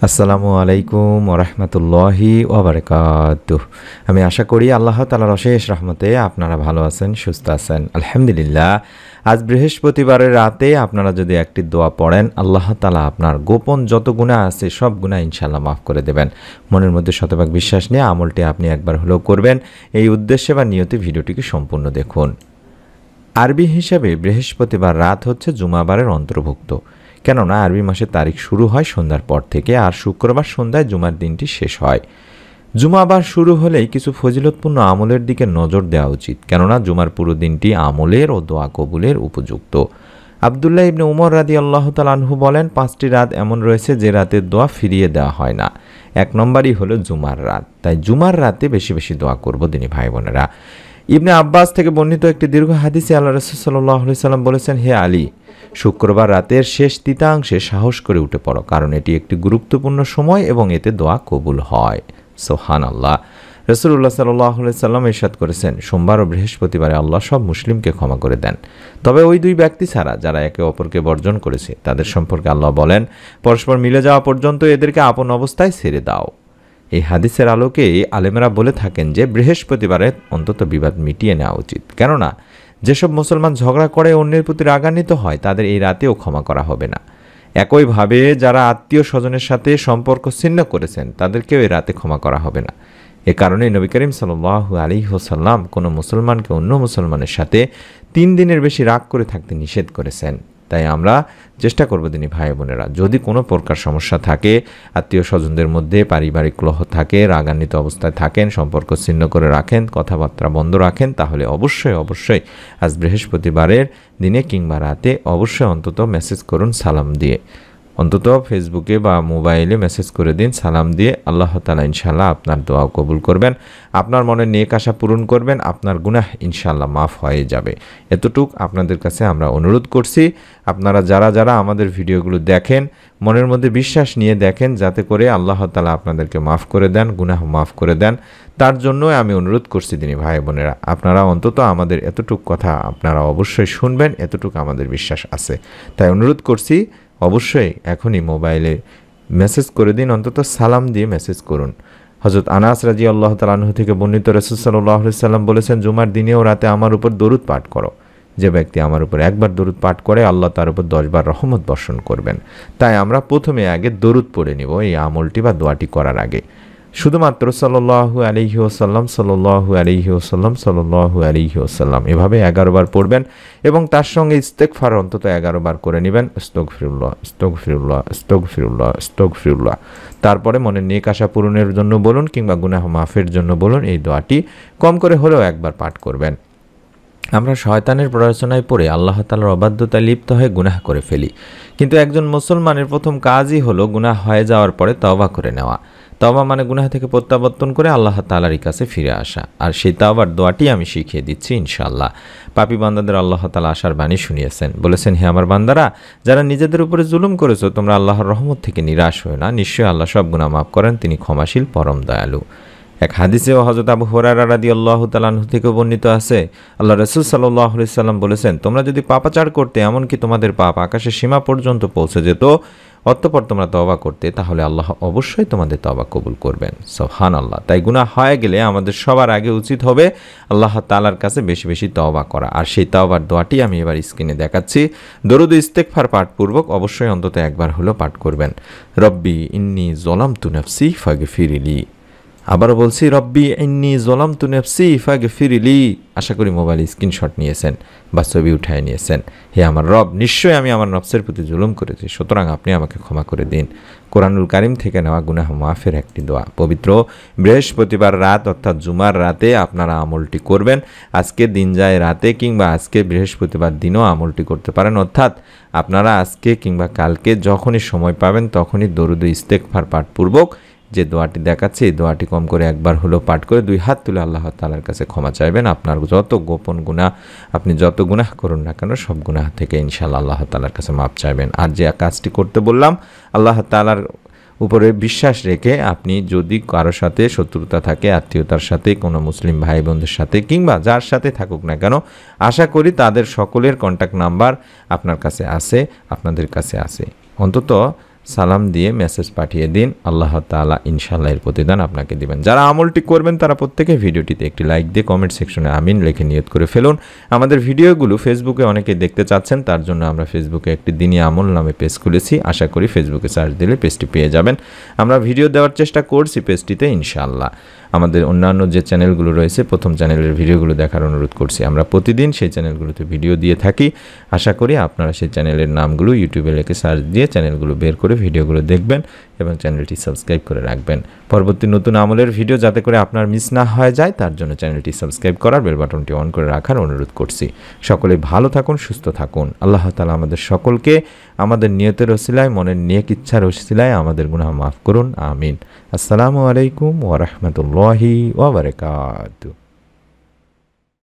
আসসালামু আলাইকুম ওরহমতুল্লাহি ওবরকাতুহ। আমি আশা করি আল্লাহ তাআলার অশেষ রহমতে আপনারা ভালো আছেন, সুস্থ আছেন। আলহামদুলিল্লাহ। আজ বৃহস্পতিবারের রাতে আপনারা যদি একটি দোয়া পড়েন, আল্লাহ তাআলা আপনার গোপন যত গুনাহ আছে সব গুনাহ ইনশাআল্লাহ মাফ করে দেবেন। মনের মধ্যে শতভাগ বিশ্বাস নিয়ে আমলটি আপনি একবার হলেও করবেন। এই উদ্দেশ্যে বা নিয়তে ভিডিওটিকে সম্পূর্ণ দেখুন। আরবি হিসাবে বৃহস্পতিবার রাত হচ্ছে জুমাবারের অন্তর্ভুক্ত, কেননা আরবি মাসের তারিখ শুরু হয় সন্ধ্যার পর থেকে, আর শুক্রবার সন্ধ্যায় জুমার দিনটি শেষ হয়। জুমাবার শুরু হলেই কিছু ফজিলতপূর্ণ আমলের দিকে নজর দেওয়া উচিত, কেননা জুমার পুরো দিনটি আমলের ও দোয়া কবুলের উপযুক্ত। আবদুল্লাহ ইবনে উমর রাদিয়াল্লাহু তাআলা আনহু বলেন, 5টি রাত এমন রয়েছে যে রাতের দোয়া ফিরিয়ে দেওয়া হয় না। 1 নম্বরই হলো জুমার রাত। তাই জুমার রাতে বেশি বেশি দোয়া করব দিনী ভাই বোনেরা। ইবনে আব্বাস থেকে বর্ণিত একটি দীর্ঘ হাদিসে আল্লাহ রাসূল সাল্লাল্লাহু আলাইহি সাল্লাম বলেছেন, হে আলী, শুক্রবার রাতের শেষ তৃতীয়াংশে সাহস করে উঠে পড়ো, কারণ এটি একটি গুরুত্বপূর্ণ সময় এবং এতে দোয়া কবুল হয়। সুবহানাল্লাহ। রাসূলুল্লাহ সাল্লাল্লাহু আলাইহি সাল্লাম ইরশাদ করেছেন, সোমবার ও বৃহস্পতিবারে আল্লাহ সব মুসলিমকে ক্ষমা করে দেন, তবে ওই দুই ব্যক্তি ছাড়া যারা একে অপরকে বর্জন করেছে। তাদের সম্পর্কে আল্লাহ বলেন, পরস্পর মিলে যাওয়া পর্যন্ত এদেরকে আপন অবস্থায় ছেড়ে দাও। এই হাদিসের আলোকে আলেমেরা বলে থাকেন যে বৃহস্পতিবারে অন্তত বিবাদ মিটিয়ে নেওয়া উচিত, কেননা যেসব মুসলমান ঝগড়া করে অন্যের প্রতি রাগান্বিত হয় তাদের এই রাতেও ক্ষমা করা হবে না। একইভাবে যারা আত্মীয় স্বজনের সাথে সম্পর্ক ছিন্ন করেছেন তাদেরকেও এই রাতে ক্ষমা করা হবে না। এ কারণে নবী করিম সাল্লাল্লাহু আলাইহি ওয়াসাল্লাম কোনো মুসলমানকে অন্য মুসলমানের সাথে 3 দিনের বেশি রাগ করে থাকতে নিষেধ করেছেন। তাই আমরা চেষ্টা করব দিনী ভাই বোনেরা, যদি কোনো প্রকার সমস্যা থাকে, আত্মীয় স্বজনদের মধ্যে পারিবারিক কলহ থাকে, রাগান্বিত অবস্থায় থাকেন, সম্পর্ক ছিন্ন করে রাখেন, কথাবার্তা বন্ধ রাখেন, তাহলে অবশ্যই আজ বৃহস্পতিবারের দিনে কিংবা রাতে অবশ্যই অন্তত মেসেজ করুন সালাম দিয়ে। অন্তত ফেসবুকে বা মোবাইলে মেসেজ করে দিন সালাম দিয়ে। আল্লাহ তাআলা ইনশাআল্লাহ আপনার দোয়া কবুল করবেন, আপনার মনের নেক আশা পূরণ করবেন, আপনার গুনাহ ইনশাআল্লাহ মাফ হয়ে যাবে। এতটুক আপনাদের কাছে আমরা অনুরোধ করছি। আপনারা যারা আমাদের ভিডিওগুলো দেখেন, মনের মধ্যে বিশ্বাস নিয়ে দেখেন, যাতে করে আল্লাহ তাআলা আপনাদেরকে মাফ করে দেন, গুনাহ মাফ করে দেন। তার জন্য আমি অনুরোধ করছি দিনী ভাই বোনেরা, আপনারা অন্তত আমাদের এতটুক কথা আপনারা অবশ্যই শুনবেন, এতটুকু আমাদের বিশ্বাস আছে। তাই অনুরোধ করছি, অবশ্যই এখনই মোবাইলে মেসেজ করে দিন, অন্তত সালাম দিয়ে মেসেজ করুন। হযরত আনাস রাদিয়াল্লাহু তাআলা আনহু থেকে বর্ণিত, রাসূল সাল্লাল্লাহু আলাইহি সাল্লাম বলেছেন, জুমার দিনে ও রাতে আমার উপর দরুদ পাঠ করো। যে ব্যক্তি আমার উপর একবার দরুদ পাঠ করে আল্লাহ তার উপর 10 বার রহমত বর্ষণ করবেন। তাই আমরা প্রথমে আগে দরুদ পড়ে নিব এই আমলটি বা দোয়াটি করার আগে। শুধুমাত্র সাল্লাল্লাহু আলাইহি ওয়াসাল্লাম, সাল্লাল্লাহু আলাইহি ওয়াসাল্লাম, সাল্লাল্লাহু আলাইহি ওয়াসাল্লাম এভাবে 11 বার পড়বেন এবং তার সঙ্গে ইস্তেগফার অন্তত 11 বার করে নেবেন। আস্তাগফিরুল্লাহ, আস্তাগফিরুল্লাহ, আস্তাগফিরুল্লাহ, আস্তাগফিরুল্লাহ। তারপরে মনের নেক আশা পূরণের জন্য বলুন কিংবা গুনাহ মাফের জন্য বলুন, এই দোয়াটি কম করে হলেও একবার পাঠ করবেন। আমরা শয়তানের প্ররোচনায় পড়ে আল্লাহ তাআলার অবাধ্যতায় লিপ্ত হয়ে গুনাহ করে ফেলি, কিন্তু একজন মুসলমানের প্রথম কাজই হলো গুনাহ হয়ে যাওয়ার পরে তওবা করে নেওয়া। তওবা মানে গুনাহ থেকে প্রত্যাবর্তন করে আল্লাহ তাআলার কাছে ফিরে আসা। আর সেই তওবার দোয়াটি আমি শিখিয়ে দিচ্ছি ইনশাআল্লাহ। পাপী বান্দাদের আল্লাহ তাআলা আশার বাণী শুনিয়েছেন, বলেছেন, হে আমার বান্দারা, যারা নিজেদের উপরে জুলুম করেছো, তোমরা আল্লাহর রহমত থেকে নিরাশ হও না, নিশ্চয়ই আল্লাহ সব গুনাহ মাফ করেন, তিনি ক্ষমাশীল পরম দয়ালু। এক হাদিসে হযরত আবু হুরায়রা রাদিয়াল্লাহু তাআলা আনহু থেকে বর্ণিত আছে, আল্লাহ রাসূল সাল্লাল্লাহু আলাইহি সাল্লাম বলেছেন, তোমরা যদি পাপাচার করতে, এমনকি তোমাদের পাপ আকাশের সীমা পর্যন্ত পৌঁছে যেত, অতঃপর তোমরা তওবা করতে, তাহলে আল্লাহ অবশ্যই তোমাদের তওবা কবুল করবেন। সুবহানাল্লাহ। তাই গুনাহ হয়ে গেলে আমাদের সবার আগে উচিত হবে আল্লাহ তাআলার কাছে বেশি বেশি তওবা করা। আর সেই তওবার দোয়াটি আমি এবার স্ক্রিনে দেখাচ্ছি। দরুদ ইস্তেগফার পাঠপূর্বক অবশ্যই অন্তত একবার হলেও পাঠ করবেন। রব্বি ইন্নী যালামতু নাফসি ফাগফিরলি। আবারও বলছি, রব্বি ইন্নী যালামতু নাফসি ফাগফিরলি। আশা করি মোবাইল স্ক্রিনশট নিয়েছেন বা ছবি উঠায় নিয়েছেন। হে আমার রব, নিশ্চয়ই আমি আমার নফসের প্রতি জুলুম করেছি, সুতরাং আপনি আমাকে ক্ষমা করে দিন। কোরআনুল কারীম থেকে নেওয়া গুনাহ মাফের একটি দোয়া। পবিত্র বৃহস্পতিবার রাত অর্থাৎ জুমার রাতে আপনারা আমলটি করবেন। আজকে দিন যায় রাতে কিংবা আজকে বৃহস্পতিবার দিনও আমলটি করতে পারেন, অর্থাৎ আপনারা আজকে কিংবা কালকে যখনই সময় পাবেন তখনই দরুদ ইস্তেগফার পাঠপূর্বক যে দোয়াটি দেখাচ্ছে, এই দোয়াটি কম করে একবার হলো পাঠ করে 2 হাত তুলে আল্লাহ তাআলার কাছে ক্ষমা চাইবেন। আপনার যত গোপন গুনাহ, আপনি যত গুনাহ করুন না কেন, সব গুনাহ থেকে ইনশাআল্লাহ আল্লাহ তাআলার কাছে মাপ চাইবেন। আর যে কাজটি করতে বললাম, আল্লাহ তাআলার উপরে বিশ্বাস রেখে আপনি যদি কারোর সাথে শত্রুতা থাকে, আত্মীয়তার সাথে, কোনো মুসলিম ভাই বোনদের সাথে কিংবা যার সাথে থাকুক না কেন, আশা করি তাদের সকলের কন্ট্যাক্ট নাম্বার আপনার কাছে আছে, আপনাদের কাছে আছে। অন্তত সালাম দিয়ে মেসেজ পাঠিয়ে দিন, আল্লাহ তাআলা ইনশাআল্লাহ এর প্রতিদান আপনাকে দিবেন। যারা আমলটি করবেন তারা প্রত্যেকে ভিডিওটিতে একটি লাইক দিয়ে কমেন্ট সেকশনে আমিন লিখে নিয়ত করে ফেলুন। আমাদের ভিডিওগুলো ফেসবুকে অনেকে দেখতে চাচ্ছেন, তার জন্য আমরা ফেসবুকে একটি দিনী আমল নামে পেজ খুলেছি। আশা করি ফেসবুকে সার্চ দিলে পেজটি পেয়ে যাবেন। আমরা ভিডিও দেওয়ার চেষ্টা করছি পেজটিতে ইনশাআল্লাহ। আমাদের অন্যান্য যে চ্যানেলগুলো রয়েছে প্রথম চ্যানেলের ভিডিওগুলো দেখার অনুরোধ করছি। আমরা প্রতিদিন সেই চ্যানেলগুলোতে ভিডিও দিয়ে থাকি। আশা করি আপনারা সেই চ্যানেলের নামগুলো ইউটিউবে লিখে সার্চ দিয়ে চ্যানেলগুলো বের করে ভিডিওগুলো দেখবেন এবং চ্যানেলটি সাবস্ক্রাইব করে রাখবেন। পরবর্তী নতুন আমলের ভিডিও যাতে করে আপনার মিস না হয়ে যায় তার জন্য চ্যানেলটি সাবস্ক্রাইব করার বেল বাটনটি অন করে রাখার অনুরোধ করছি। সকলে ভালো থাকুন, সুস্থ থাকুন। আল্লাহ তাআলা আমাদের সকলকে আমাদের নিয়তের ওসিলায়, মনের নেক ইচ্ছার ওসিলায় আমাদের গুনাহ মাফ করুন, আমিন। আসসালামু আলাইকুম ওয়া রাহমাতুল্লাহি ওয়া বারাকাতুহু।